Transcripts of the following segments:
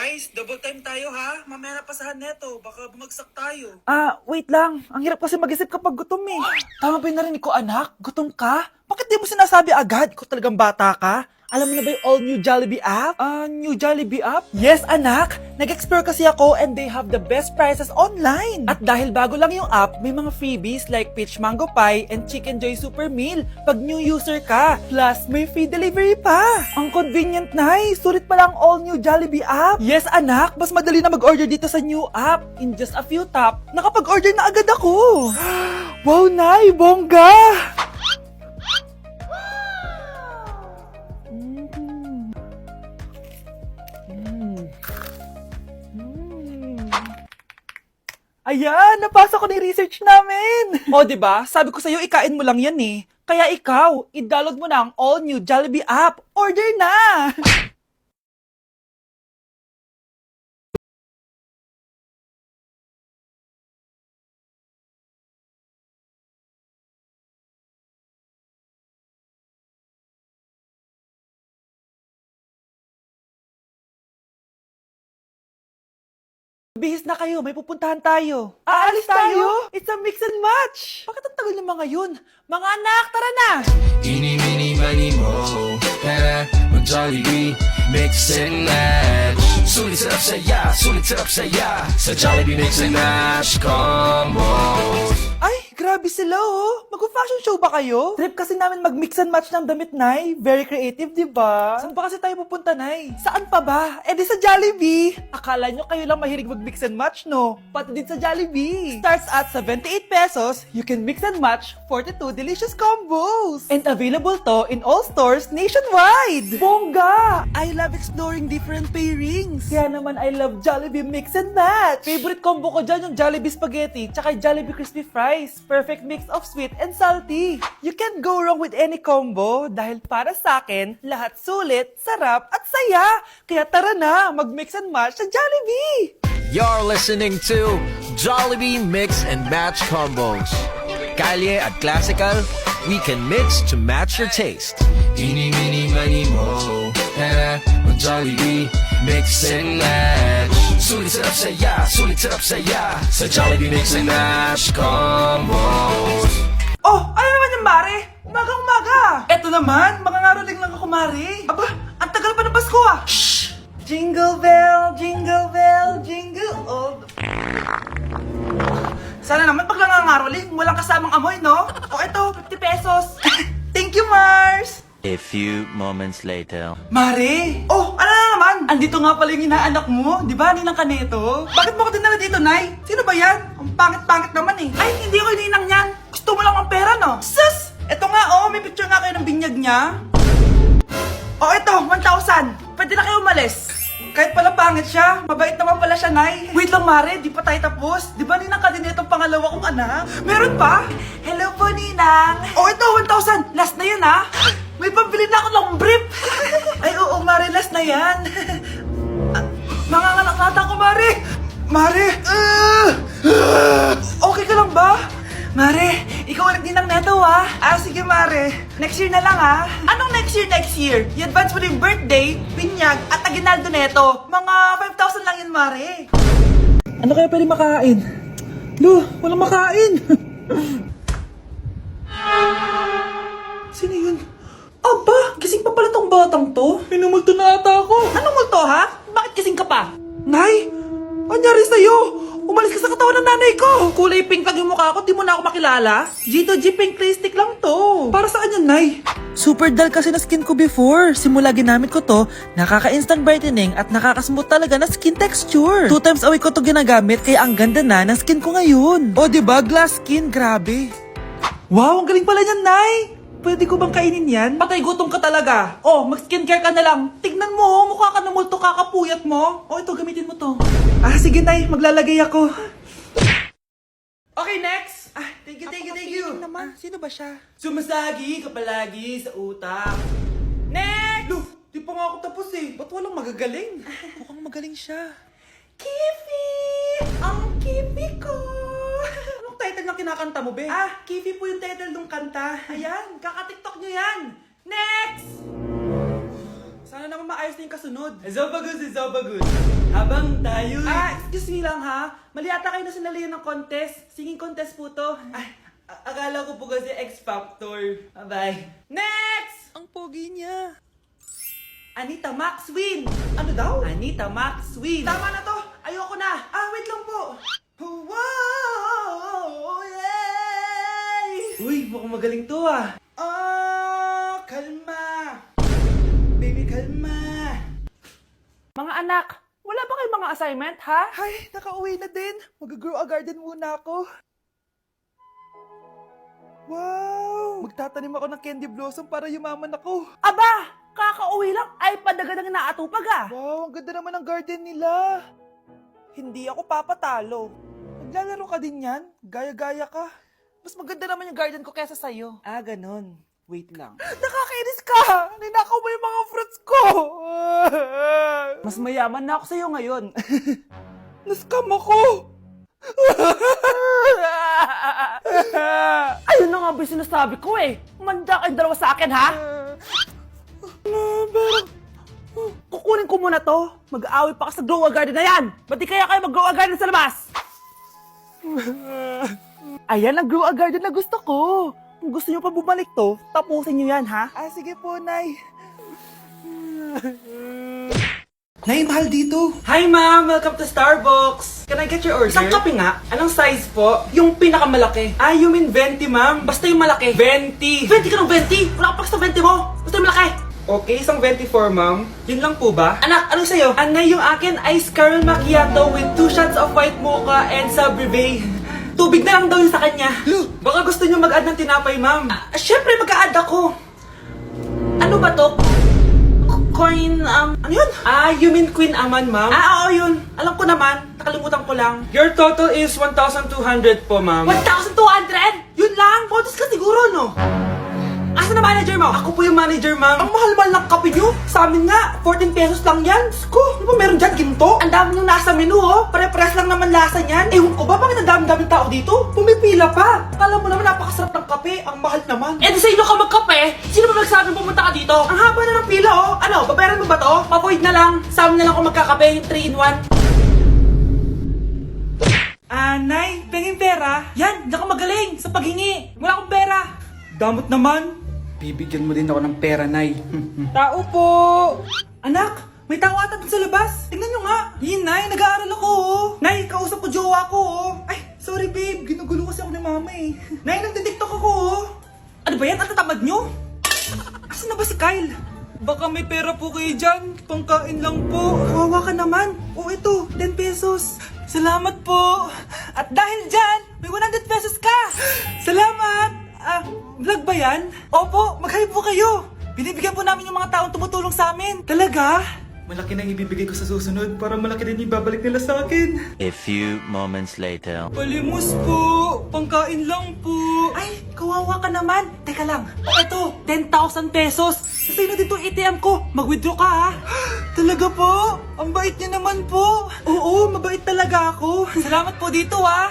Nice, double time tayo ha. Mamaya na pasahan neto, baka bumagsak tayo. Wait lang. Ang hirap kasi mag-isip kapag gutom eh. Tama ba yung narinig ko, anak? Gutom ka? Bakit di mo sinasabi agad? Ikaw talagang bata ka? Alam mo na ba yung all new Jollibee app? New Jollibee app? Yes, anak! Nag-explore kasi ako and they have the best prices online. At dahil bago lang yung app, may mga freebies like peach mango pie and chicken joy super meal pag new user ka. Plus, may free delivery pa. Ang convenient na sulit pala ang all new Jollibee app. Yes, anak! Mas madali na mag-order dito sa new app. In just a few tap, nakapag-order na agad ako. Wow, Nay! Bongga! Ayan, napasa ko na yung research namin. O, diba? Sabi ko sa'yo, ikain mo lang yan eh. Kaya ikaw, i-download mo na ang all-new Jollibee app. Order na! Bihis na kayo, may pupuntahan tayo. Aalis tayo? It's a mix and match. Bakit ang tagal ng mga yun? Mga anak, tara na! Eeny, meeny, miny, mo. Tara, mag-Jollibee, mix and match. Sulit sarap saya. Sa Jollibee mix and match combo. Ay, grabe sila oh. Mag-fashion show ba kayo? Trip kasi namin mag-mix and match ng damit, Nay. Very creative, di ba? Saan pa kasi tayo pupunta, Nay? Saan pa ba? Eh di sa Jollibee. Akala nyo kayo lang mahilig mag-mix and match, no? Pati din sa Jollibee. Starts at 78 pesos, you can mix and match 42 delicious combos. And available to in all stores nationwide. Bongga! I love exploring different pairings. Kaya naman I love Jollibee mix and match. Favorite combo ko dyan yung Jollibee spaghetti tsaka Jollibee crispy fries. Perfect mix of sweet and salty. You can't go wrong with any combo dahil para sa akin, lahat sulit, sarap at saya. Kaya tara na, mag-mix and match sa Jollibee! You're listening to Jollibee Mix and Match Combos. Kalye at Classical, we can mix to match your taste. Eeny, meeny, miny, mo. Tara, mag-Jollibee, mix and match. Sulit sarap saya. Sa Jollibee mix and match combo. Oh, ano naman yung Mare? Umaga-umaga! Eto naman, mangangaroling lang ako, Mare. Aba, ang tagal pa ng Pasko ah! Shh! Jingle bell, jingle bell, jingle all the... Sana naman pag nangangaroling, walang kasamang amoy, no? O eto, 50 pesos. Thank you, Mars! A few moments later. Mare! Oh, ano na naman? Andito nga pala yung inaanak mo, di ba, Ninang Kaneto? Bakit mo ko dinala dito, Nay? Sino ba yan? Ang pangit-pangit naman eh. Ay, hindi ko ninang yan. Gusto mo lang ang pera, no? Sus! Eto nga, oh, may picture nga kayo ng binyag niya. Oh, eto, 1,000. Pwede na kayo umalis. Kahit pala pangit siya, mabait naman pala siya, Nay. Wait lang, Mare, di pa tayo tapos. Di ba Ninang Kaneto ang pangalawa kong anak? Meron pa? Hello po, Ninang. Oh, ito, 1,000. Last na yun, ha? May pambili na ako ng brief! Ay, oo, Mare, last na yan. Nanganganak nata ako, Mare! Mare! Okay ka lang ba? Mare, ikaw ulit din ng neto, ha? Sige, Mare. Next year na lang, ha? Anong next year, next year? I-advance mo na yung birthday, pinyag, at aginaldo neto. Mga 5,000 lang yun, Mare. Ano kaya pwede makain? Lo, walang makain! Sino yun? Aba, gising pa pala tong batang to. Minumulto na ata ako. Anong multo, ha? Bakit gising ka pa? Nay, anyari sa'yo? Umalis ka sa katawan ng nanay ko. Kulay pink lang yung mukha ko, di mo na ako makilala. G2G pink clay stick lang to. Para saan yan, Nay? Super dull kasi na skin ko before. Simula ginamit ko to, nakaka-instant brightening at nakaka-smooth talaga na skin texture. 2 times a week ko to ginagamit kaya ang ganda na ng skin ko ngayon. O diba, glass skin, grabe. Wow, ang galing pala niyan, Nay. Pwede ko bang kainin yan? Patay gutom ka talaga. Oh, mag-skincare ka na lang. Tignan mo, mukha ka na multo kakapuyat mo. Oh, ito, gamitin mo to. Sige, Nay. Maglalagay ako. Okay, next. Thank you. Naman. Sino ba siya? Sumasagi ka palagi sa utak. Next! Lo, di pa nga ako tapos eh. Ba't walang magagaling? Mukhang magaling siya. Kifi! Ang Kifi ko! Anong title ng kinakanta mo, be? Kifi po yung title ng kanta. Ayan, kaka-tiktok nyo yan. Next! Sana naman maayos na yung kasunod. Zobagos. Habang tayo... excuse me lang ha. Mali ata kayo na sinalihan ng contest. Singing contest po to. Ay, akala ko po kasi X Factor. Bye. Next! Ang pogi niya. Anita Max win! Ano daw? Anita Max win! Tama na to! Ayoko na! Wait lang po! Wow! Yay! Uy, mukhang magaling to kalma! Baby, kalma! Mga anak, wala ba kayong mga assignment, ha? Ay, nakauwi na din. Mag-grow a garden muna ako. Wow! Magtatanim ako ng candy blossom para yumaman ako. Aba! Kakauwi lang ay padagadang naatupag Wow, ang ganda naman ng garden nila. Hindi ako papatalo. Maglalaro ka din yan? Gaya-gaya ka. Mas maganda naman yung garden ko kesa sa'yo. Ganon. Wait lang. Nakakainis ka! Ninakaw mo yung mga fruits ko! Mas mayaman na ako sa'yo ngayon. Nascam ako! Ayun na nga ba yung sinasabi ko Manda kayong dalawa sa akin, ha? Pero... kukunin ko muna to. Mag-aaway pa ka sa grow a garden na yan. Ba't di kaya kayo mag-grow a garden sa labas? Ayan ang grow a garden na gusto ko. Kung gusto nyo pa bumalik to, tapusin nyo yan, ha? Sige po, Nay. Nay, mahal dito. Hi, ma'am. Welcome to Starbucks. Can I get your order? Isang kape nga. Anong size po? Yung pinakamalaki. You mean 20, ma'am? Basta yung malaki. 20. 20 ka ng 20? Wala ka pa sa 20 mo. Basta yung malaki. Okay, isang 24, ma'am. Yun lang po ba? Anak, anong sa'yo? Anay, yung akin, ice caramel macchiato with 2 shots of white mocha and Sabrivay. Tubig na lang daw yun sa kanya. Baka gusto nyo mag-add ng tinapay, ma'am. Syempre, mag-a-add ako. Ano ba to? Coin, ano yun? You mean Queen Aman, ma'am? Oo, yun. Alam ko naman. Nakalimutan ko lang. Your total is 1,200 po, ma'am. 1,200? Yun lang? Bonus ka siguro, no? Asa na manager mo? Ako po yung manager, ma'am. Ang mahal-mahal ng kape nyo. Sa amin nga, 14 pesos lang yan. Sko, di ba meron dyan ginto? Ang dami nung nasa menu, Pare-pares lang naman lasa niyan. Ewan ko ba, bakit ang dami-daming tao dito? Pumipila pa. Akala mo naman napakasarap ng kape. Ang mahal naman. Di sa inyo ka magkape? Sino ba nagsabing pumunta ka dito? Ang haba na ng pila, Ano, babayaran mo ba to? Papoid na lang. Sa amin na lang ako magkakape, 3-in-1. Nay, pengin pera? Yan, di ka magaling sa paghingi. Wala akong pera. Damot naman. Bibigyan mo din ako ng pera, Nay. Tao po! Anak, may tao ata dun sa labas. Tingnan nyo nga. Yun, Nay, nag-aaral ako, Nay, kausap ko jowa ko, Ay, sorry, babe. Ginugulo kasi ako ni mama, Nay, nagtitiktok ako, Ano ba yan? Ang tatamad nyo? Asan na ba si Kyle? Baka may pera po kayo dyan. Pangkain lang po. Kawawa ka naman. Ito, 10 pesos. Salamat po. At dahil dyan, may 100 pesos ka. Salamat. Vlog ba yan? Opo, mag-hype po kayo. Binibigyan po namin yung mga taong tumutulong sa amin. Talaga? Malaki na ibibigay ko sa susunod para malaki din ibabalik nila sa akin. A few moments later. Palimos po. Pangkain lang po. Ay, kawawa ka naman. Teka lang. Ito, 10,000 pesos. Kasi na dito ATM ko. Mag-withdraw ka, ha? Talaga po? Ang bait niya naman po. Oo, mabait talaga ako. Salamat po dito, ha?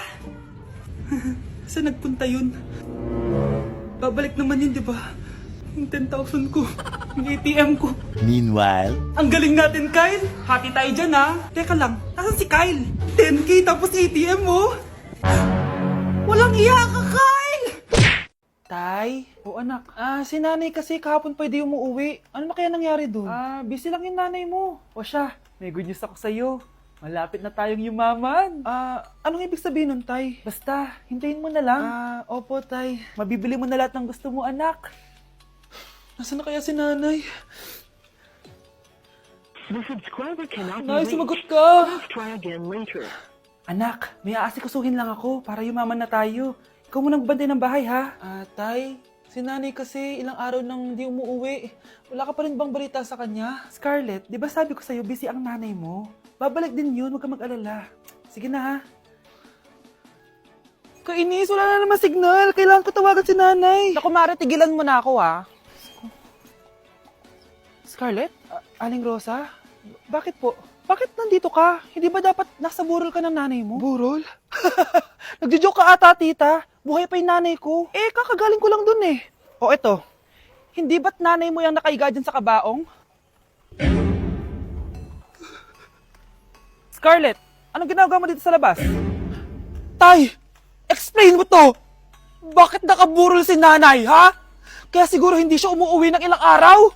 Saan nagpunta yun? Babalik naman yun, di ba? Yung 10,000 ko. Yung ATM ko. Meanwhile, Ang galing natin, Kyle. Happy tayo dyan, ha? Teka lang, nasan si Kyle? 10K tapos ATM, Walang iya ka, Kyle! Tay? Anak. Si nanay kasi kahapon pwede umuwi. Ano na kaya nangyari doon? Busy lang yung nanay mo. Siya, may good news ako sa'yo. Malapit na tayong yumaman. Anong ibig sabihin nun, Tay? Basta, hintayin mo na lang. Opo, Tay. Mabibili mo na lahat ng gusto mo, anak. Nasaan na kaya si nanay? The subscriber cannot be Nay, reached. sumagot ka! Please try again later. Anak, may aasikasuhin lang ako para yumaman na tayo. Ikaw munang bantay ng bahay, ha? Tay, si nanay kasi ilang araw nang di umuwi. Wala ka pa rin bang balita sa kanya? Scarlett, di ba sabi ko sa'yo busy ang nanay mo? Babalik din yun, huwag ka mag-alala. Sige na, ha? Kainis, wala na naman signal. Kailangan ko tawagan si nanay. Naku, Mare, tigilan mo na ako, ha? Scarlett? Aling Rosa? Bakit po? Bakit nandito ka? Hindi ba dapat nasa burol ka ng nanay mo? Burol? Nagjo-joke ka ata, tita. Buhay pa yung nanay ko. Kakagaling ko lang dun, eto. Hindi ba't nanay mo yung nakaiga dyan sa kabaong? Scarlett, anong ginagawa mo dito sa labas? Tay, explain mo to! Bakit nakaburol si nanay, ha? Kaya siguro hindi siya umuwi ng ilang araw?